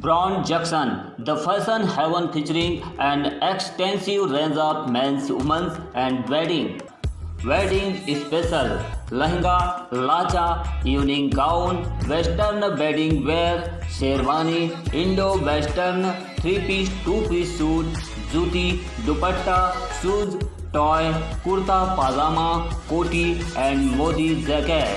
Brown Junction, the fashion haven featuring an extensive range of men's, women's, and wedding special, lehenga, lacha, evening gown, western wedding wear, sherwani, Indo-western, 3-piece, 2-piece suit, juti, dupatta, shoes, toy, kurta, pajama, koti, and modi jacket.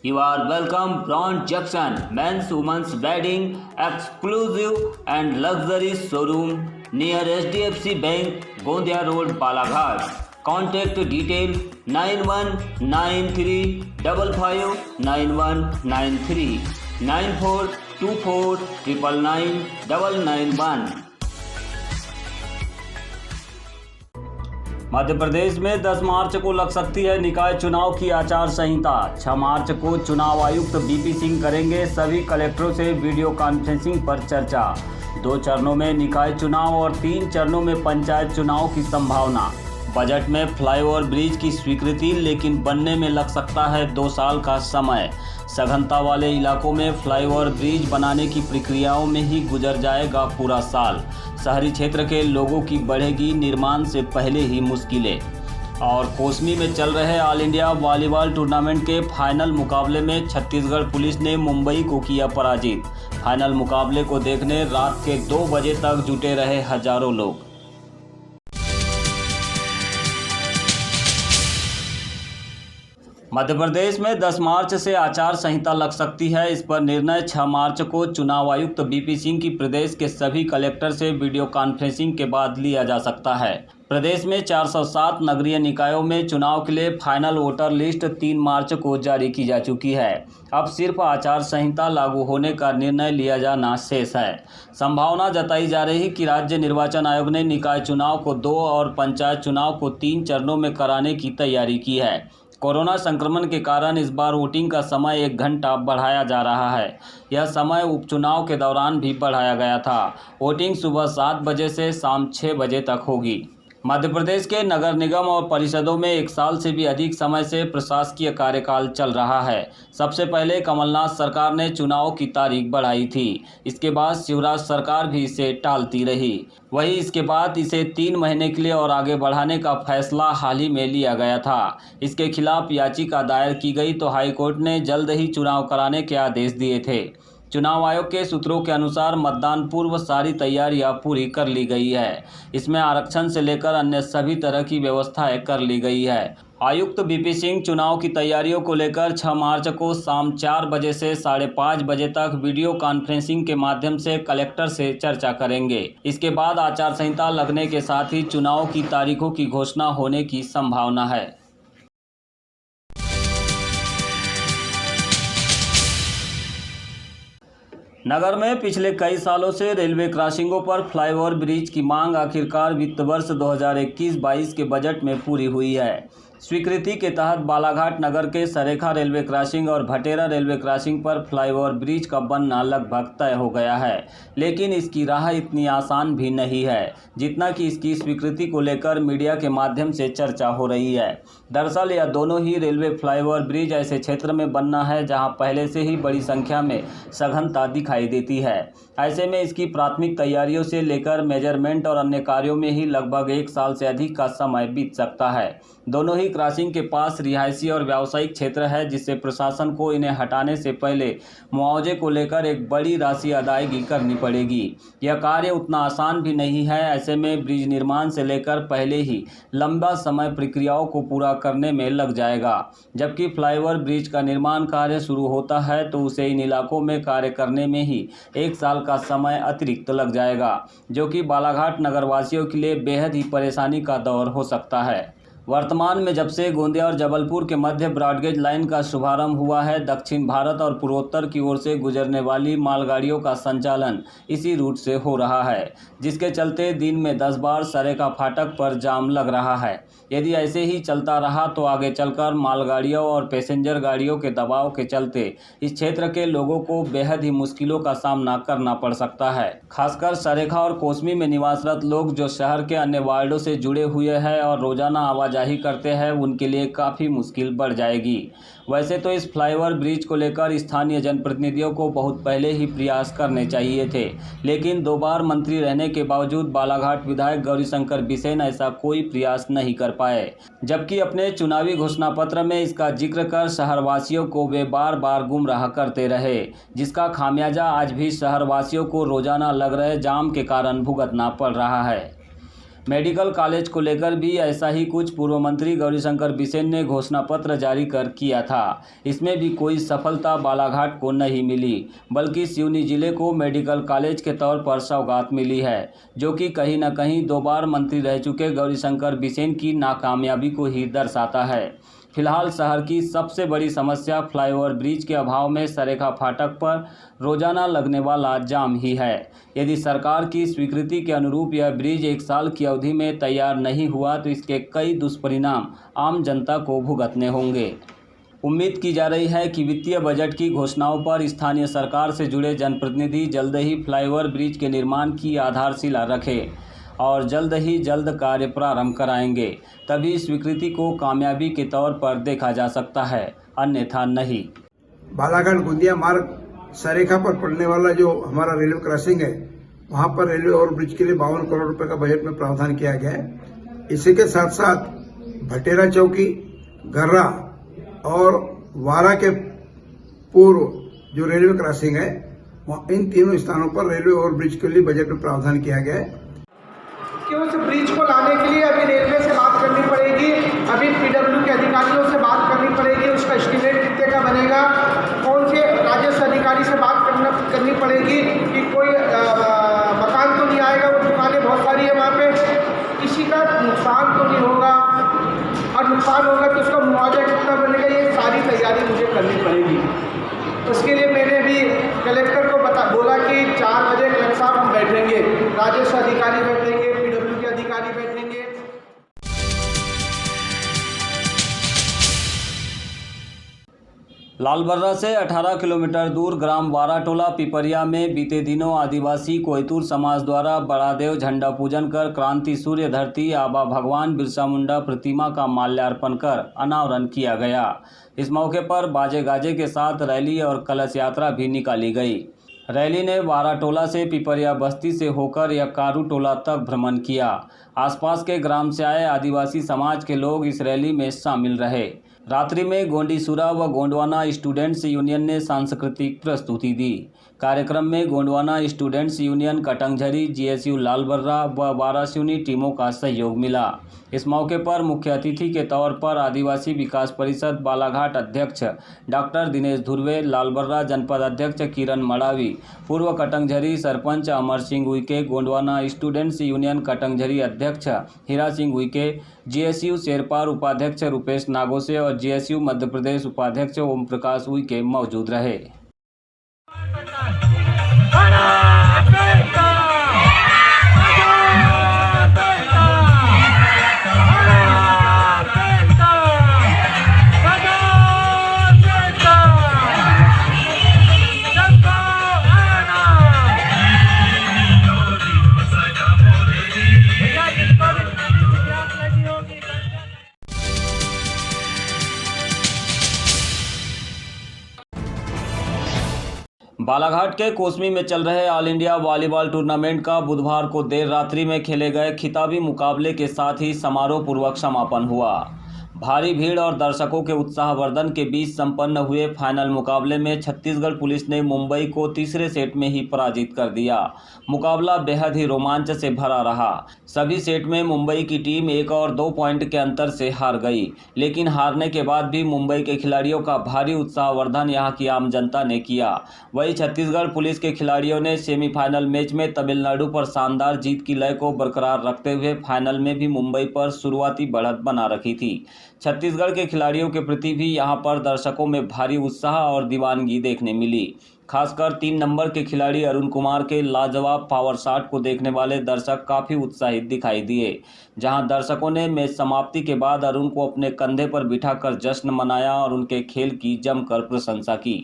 You are welcome Brown Junction, men's, women's wedding, exclusive and luxury showroom near HDFC Bank, Gondia Road, Balaghat. Contact detail 9193 559193 9424 999 991। Madhya Pradesh में 10 मार्च को लग सकती है निकाय चुनाव की आचार संहिता। 6 मार्च को चुनाव आयुक्त बीपी सिंह करेंगे सभी कलेक्टरों से वीडियो कॉन्फ्रेंसिंग पर चर्चा। 2 चरणों में निकाय चुनाव और 3 चरणों में पंचायत चुनाव की संभावना। बजट में फ्लाईओवर ब्रिज की स्वीकृति, लेकिन बनने में लग सकता है 2 साल का समय। सघनता वाले इलाकों में फ्लाईओवर ब्रिज बनाने की प्रक्रियाओं में ही गुजर जाएगा पूरा साल। शहरी क्षेत्र के लोगों की बढ़ेगी निर्माण से पहले ही मुश्किलें। और कोसमी में चल रहे ऑल इंडिया वॉलीबॉल टूर्नामेंट के फाइनल मुकाबले में छत्तीसगढ़ पुलिस ने मुंबई को किया पराजित। फाइनल मुकाबले को देखने रात के 2 बजे तक जुटे रहे हजारों लोग। मध्य प्रदेश में 10 मार्च से आचार संहिता लग सकती है। इस पर निर्णय 6 मार्च को चुनाव आयुक्त बीपी सिंह की प्रदेश के सभी कलेक्टर से वीडियो कॉन्फ्रेंसिंग के बाद लिया जा सकता है। प्रदेश में 407 नगरीय निकायों में चुनाव के लिए फाइनल वोटर लिस्ट 3 मार्च को जारी की जा चुकी है। अब सिर्फ आचार संहिता लागू होने का निर्णय लिया जाना शेष है। संभावना जताई जा रही कि राज्य निर्वाचन आयोग ने निकाय चुनाव को 2 और पंचायत चुनाव को 3 चरणों में कराने की तैयारी की है। कोरोना संक्रमण के कारण इस बार वोटिंग का समय 1 घंटा बढ़ाया जा रहा है। यह समय उपचुनाव के दौरान भी बढ़ाया गया था। वोटिंग सुबह 7 बजे से शाम 6 बजे तक होगी। मध्य प्रदेश के नगर निगम और परिषदों में 1 साल से भी अधिक समय से प्रशासकीय कार्यकाल चल रहा है। सबसे पहले कमलनाथ सरकार ने चुनाव की तारीख बढ़ाई थी। इसके बाद शिवराज सरकार भी इसे टालती रही। वहीं इसके बाद इसे 3 महीने के लिए और आगे बढ़ाने का फैसला हाल ही में लिया गया था। इसके खिलाफ याचिका दायर की गई तो हाईकोर्ट ने जल्द ही चुनाव कराने के आदेश दिए थे। चुनाव आयोग के सूत्रों के अनुसार मतदान पूर्व सारी तैयारियां पूरी कर ली गई है। इसमें आरक्षण से लेकर अन्य सभी तरह की व्यवस्थाएं कर ली गई है। आयुक्त बीपी सिंह चुनाव की तैयारियों को लेकर 6 मार्च को शाम 4 बजे से 5:30 बजे तक वीडियो कॉन्फ्रेंसिंग के माध्यम से कलेक्टर से चर्चा करेंगे। इसके बाद आचार संहिता लगने के साथ ही चुनाव की तारीखों की घोषणा होने की संभावना है। नगर में पिछले कई सालों से रेलवे क्रॉसिंगों पर फ्लाईओवर ब्रिज की मांग आखिरकार वित्त वर्ष 2021-22 के बजट में पूरी हुई है। स्वीकृति के तहत बालाघाट नगर के सरेखा रेलवे क्रॉसिंग और भटेरा रेलवे क्रॉसिंग पर फ्लाईओवर ब्रिज का बनना लगभग तय हो गया है, लेकिन इसकी राह इतनी आसान भी नहीं है जितना कि इसकी स्वीकृति को लेकर मीडिया के माध्यम से चर्चा हो रही है। दरअसल यह दोनों ही रेलवे फ्लाईओवर ब्रिज ऐसे क्षेत्र में बनना है जहां पहले से ही बड़ी संख्या में सघनता दिखाई देती है। ऐसे में इसकी प्राथमिक तैयारियों से लेकर मेजरमेंट और अन्य कार्यों में ही लगभग 1 साल से अधिक का समय बीत सकता है। दोनों ही क्रॉसिंग के पास रिहायशी और व्यावसायिक क्षेत्र है, जिससे प्रशासन को इन्हें हटाने से पहले मुआवजे को लेकर एक बड़ी राशि अदायगी करनी पड़ेगी। यह कार्य उतना आसान भी नहीं है। ऐसे में ब्रिज निर्माण से लेकर पहले ही लंबा समय प्रक्रियाओं को पूरा करने में लग जाएगा, जबकि फ्लाईओवर ब्रिज का निर्माण कार्य शुरू होता है तो उसे इन इलाकों में कार्य करने में ही 1 साल का समय अतिरिक्त लग जाएगा, जो कि बालाघाट नगरवासियों के लिए बेहद ही परेशानी का दौर हो सकता है। वर्तमान में जब से गोंदिया और जबलपुर के मध्य ब्रॉडगेज लाइन का शुभारंभ हुआ है, दक्षिण भारत और पूर्वोत्तर की ओर से गुजरने वाली मालगाड़ियों का संचालन इसी रूट से हो रहा है, जिसके चलते दिन में 10 बार सरेखा फाटक पर जाम लग रहा है। यदि ऐसे ही चलता रहा तो आगे चलकर मालगाड़ियों और पैसेंजर गाड़ियों के दबाव के चलते इस क्षेत्र के लोगों को बेहद ही मुश्किलों का सामना करना पड़ सकता है। खासकर सरेखा और कोसमी में निवासरत लोग जो शहर के अन्य वार्डों से जुड़े हुए हैं और रोजाना आवाजाही आवाजाही करते हैं उनके लिए काफ़ी मुश्किल बढ़ जाएगी। वैसे तो इस फ्लाईओवर ब्रिज को लेकर स्थानीय जनप्रतिनिधियों को बहुत पहले ही प्रयास करने चाहिए थे, लेकिन 2 बार मंत्री रहने के बावजूद बालाघाट विधायक गौरीशंकर बिसेन ऐसा कोई प्रयास नहीं कर पाए, जबकि अपने चुनावी घोषणा पत्र में इसका जिक्र कर शहरवासियों को वे बार बार गुमराह करते रहे, जिसका खामियाजा आज भी शहरवासियों को रोजाना लग रहे जाम के कारण भुगतना पड़ रहा है। मेडिकल कॉलेज को लेकर भी ऐसा ही कुछ पूर्व मंत्री गौरीशंकर बिसेन ने घोषणा पत्र जारी कर किया था। इसमें भी कोई सफलता बालाघाट को नहीं मिली, बल्कि सिवनी जिले को मेडिकल कॉलेज के तौर पर सौगात मिली है, जो कि कहीं न कहीं 2 बार मंत्री रह चुके गौरीशंकर बिसेन की नाकामयाबी को ही दर्शाता है। फिलहाल शहर की सबसे बड़ी समस्या फ्लाईओवर ब्रिज के अभाव में सरेखा फाटक पर रोजाना लगने वाला जाम ही है। यदि सरकार की स्वीकृति के अनुरूप यह ब्रिज 1 साल की अवधि में तैयार नहीं हुआ तो इसके कई दुष्परिणाम आम जनता को भुगतने होंगे। उम्मीद की जा रही है कि वित्तीय बजट की घोषणाओं पर स्थानीय सरकार से जुड़े जनप्रतिनिधि जल्द ही फ्लाईओवर ब्रिज के निर्माण की आधारशिला रखें और जल्द ही जल्द कार्य प्रारंभ कराएंगे, तभी स्वीकृति को कामयाबी के तौर पर देखा जा सकता है, अन्यथा नहीं। बालाघाट गोंदिया मार्ग सरेखा पर पड़ने वाला जो हमारा रेलवे क्रॉसिंग है, वहां पर रेलवे ओवर ब्रिज के लिए 52 करोड़ रुपए का बजट में प्रावधान किया गया है। इसी के साथ साथ भटेरा चौकी, गर्रा और वारा के पूर्व जो रेलवे क्रॉसिंग है, इन तीनों स्थानों पर रेलवे ओवर ब्रिज के लिए बजट में प्रावधान किया गया है। कि उस ब्रिज को लाने के लिए अभी रेलवे से बात करनी पड़ेगी, अभी पीडब्ल्यू के अधिकारियों से बात करनी पड़ेगी, उसका एस्टीमेट कितने का बनेगा, कौन से राजस्व अधिकारी से बात करनी पड़ेगी कि कोई मकान तो नहीं आएगा, वो दुकानें बहुत सारी है वहाँ पे, किसी का नुकसान तो नहीं होगा, और नुकसान होगा तो उसका मुआवजा कितना बनेगा, ये सारी तैयारी मुझे करनी पड़ेगी। उसके लिए मैंने भी कलेक्टर को बोला कि 4 बजे कलेक्टर साहब हम बैठेंगे, राजस्व अधिकारी बैठेंगे, पीडब्ल्यू के अधिकारी बैठेंगे। लालबर्रा से 18 किलोमीटर दूर ग्राम वाराटोला पिपरिया में बीते दिनों आदिवासी कोयतुर समाज द्वारा बड़ादेव झंडा पूजन कर क्रांति सूर्य धरती आबा भगवान बिरसा मुंडा प्रतिमा का माल्यार्पण कर अनावरण किया गया। इस मौके पर बाजे गाजे के साथ रैली और कलश यात्रा भी निकाली गई। रैली ने वाराटोला से पिपरिया बस्ती से होकर यक्कारू टोला तक भ्रमण किया। आसपास के ग्राम से आए आदिवासी समाज के लोग इस रैली में शामिल रहे। रात्रि में गोंडीसुरा व गोंडवाना स्टूडेंट्स यूनियन ने सांस्कृतिक प्रस्तुति दी। कार्यक्रम में Gondwana students union Katangjhari, GSU Lalbarra व वारासिवनी टीमों का सहयोग मिला। इस मौके पर मुख्य अतिथि के तौर पर आदिवासी विकास परिषद बालाघाट अध्यक्ष डॉक्टर दिनेश धुर्वे, लालबर्रा जनपद अध्यक्ष किरण मड़ावी, पूर्व कटंगझरी सरपंच अमर सिंह उइके, गोंडवाना स्टूडेंट्स यूनियन कटंगझरी अध्यक्ष हीरा सिंह उइके, जीएसयू शेरपार उपाध्यक्ष रुपेश नागोसे और जीएसयू मध्य प्रदेश उपाध्यक्ष ओम प्रकाश उइके मौजूद रहे। बालाघाट के कोसमी में चल रहे ऑल इंडिया वॉलीबॉल टूर्नामेंट का बुधवार को देर रात्रि में खेले गए खिताबी मुकाबले के साथ ही समारोह पूर्वक समापन हुआ। भारी भीड़ और दर्शकों के उत्साहवर्धन के बीच संपन्न हुए फाइनल मुकाबले में छत्तीसगढ़ पुलिस ने मुंबई को तीसरे सेट में ही पराजित कर दिया। मुकाबला बेहद ही रोमांच से भरा रहा। सभी सेट में मुंबई की टीम 1 और 2 पॉइंट के अंतर से हार गई, लेकिन हारने के बाद भी मुंबई के खिलाड़ियों का भारी उत्साहवर्धन यहां की आम जनता ने किया। वहीं छत्तीसगढ़ पुलिस के खिलाड़ियों ने सेमीफाइनल मैच में तमिलनाडु पर शानदार जीत की लय को बरकरार रखते हुए फाइनल में भी मुंबई पर शुरुआती बढ़त बना रखी थी। छत्तीसगढ़ के खिलाड़ियों के प्रति भी यहां पर दर्शकों में भारी उत्साह और दीवानगी देखने मिली। खासकर 3 नंबर के खिलाड़ी अरुण कुमार के लाजवाब पावर शॉट को देखने वाले दर्शक काफ़ी उत्साहित दिखाई दिए, जहां दर्शकों ने मैच समाप्ति के बाद अरुण को अपने कंधे पर बिठाकर जश्न मनाया और उनके खेल की जमकर प्रशंसा की।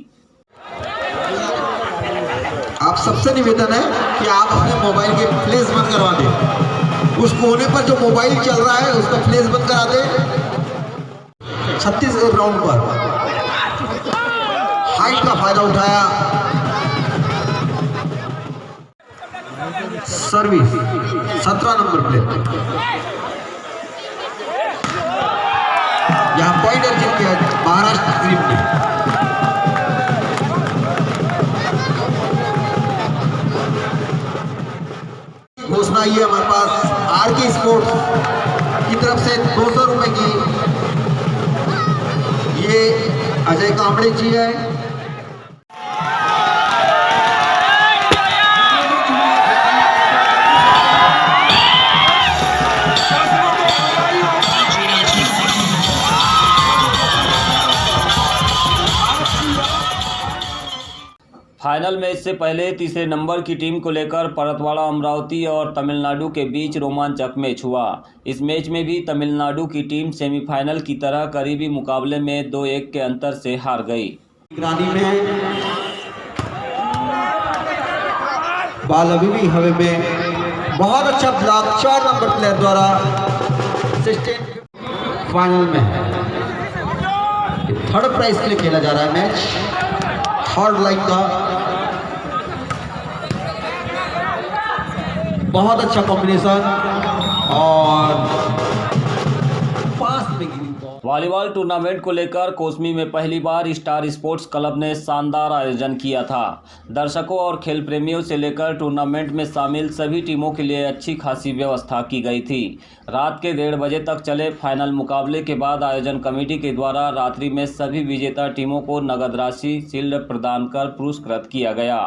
आप सबसे निवेदन है कि आप अपने मोबाइल के प्लीज बंद करवा दें। उस कोने पर जो मोबाइल चल रहा है उसका फ्लैश बंद करा दे। 36 राउंड पर हाइट का फायदा उठाया। Service 17 number plate. यहाँ पॉइंट अर्जित किया महाराष्ट्र टीम ने। घोषणा ये हमारे पास आरके स्पोर्ट्स की तरफ से 200 रुपए की, ये अजय कांबड़े जी है। फाइनल मैच से पहले तीसरे नंबर की टीम को लेकर परतवाड़ा अमरावती और तमिलनाडु के बीच रोमांचक मैच हुआ। इस मैच में भी तमिलनाडु की टीम सेमीफाइनल की तरह करीबी मुकाबले में 2-1 के अंतर से हार गई। निगरानी में बॉल अभी भी हवा में, बहुत अच्छा ब्लॉक 4 नंबर प्लेयर द्वारा। फाइनल में थर्ड प्राइज के लिए खेला जा रहा है मैच। हॉर्ड लाइन का बहुत अच्छा कॉम्बिनेशन और पास में वॉलीबॉल टूर्नामेंट को लेकर कोसमी में पहली बार स्टार स्पोर्ट्स क्लब ने शानदार आयोजन किया था। दर्शकों और खेल प्रेमियों से लेकर टूर्नामेंट में शामिल सभी टीमों के लिए अच्छी खासी व्यवस्था की गई थी। रात के 1:30 बजे तक चले फाइनल मुकाबले के बाद आयोजन कमेटी के द्वारा रात्रि में सभी विजेता टीमों को नगद राशि शील्ड प्रदान कर पुरस्कृत किया गया।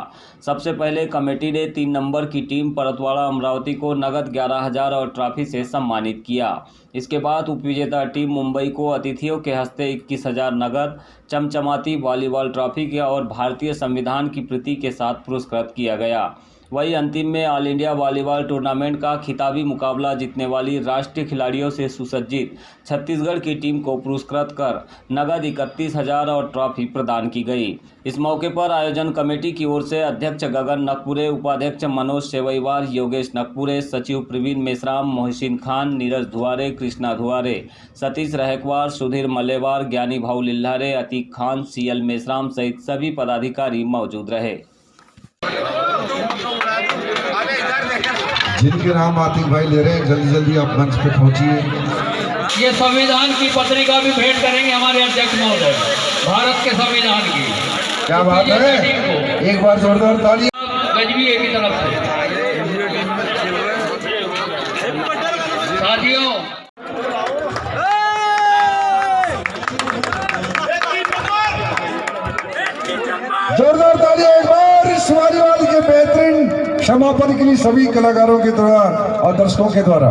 सबसे पहले कमेटी ने 3 नंबर की टीम परतवाड़ा अमरावती को नगद 11,000 और ट्रॉफी से सम्मानित किया। इसके बाद उपविजेता टीम मुंबई को अतिथियों के हस्ते 21,000 नगद, चमचमाती वॉलीबॉल ट्रॉफी के और भारतीय संविधान की प्रति के साथ पुरस्कृत किया गया। वही अंतिम में ऑल इंडिया वॉलीबॉल टूर्नामेंट का खिताबी मुकाबला जीतने वाली राष्ट्रीय खिलाड़ियों से सुसज्जित छत्तीसगढ़ की टीम को पुरस्कृत कर नगद 31,000 और ट्रॉफी प्रदान की गई। इस मौके पर आयोजन कमेटी की ओर से अध्यक्ष गगन नकपुरे, उपाध्यक्ष मनोज सेवईवार, योगेश नकपुरे, सचिव प्रवीण मेश्राम, मोहसिन खान, नीरज धुआरे, कृष्णा धुआरे, सतीश रहकवार, सुधीर मल्लेवार, ज्ञानी भाऊ लिल्हारे, अतीक खान, सीएल मेश्राम सहित सभी पदाधिकारी मौजूद रहे। जिनके नाम आतिक भाई ले रहे हैं, जल्दी जल्दी आप मंच पे पहुंचिए। ये संविधान की पत्रिका भी भेंट करेंगे हमारे अध्यक्ष महोदय, भारत के संविधान की। क्या बात है, एक बार जोरदार ताली। गजबी की तरफ से साथियों, जोरदार ताली एक बार इस वॉलीबॉल के बेहतरीन समापन के लिए सभी कलाकारों के द्वारा और दर्शकों के द्वारा।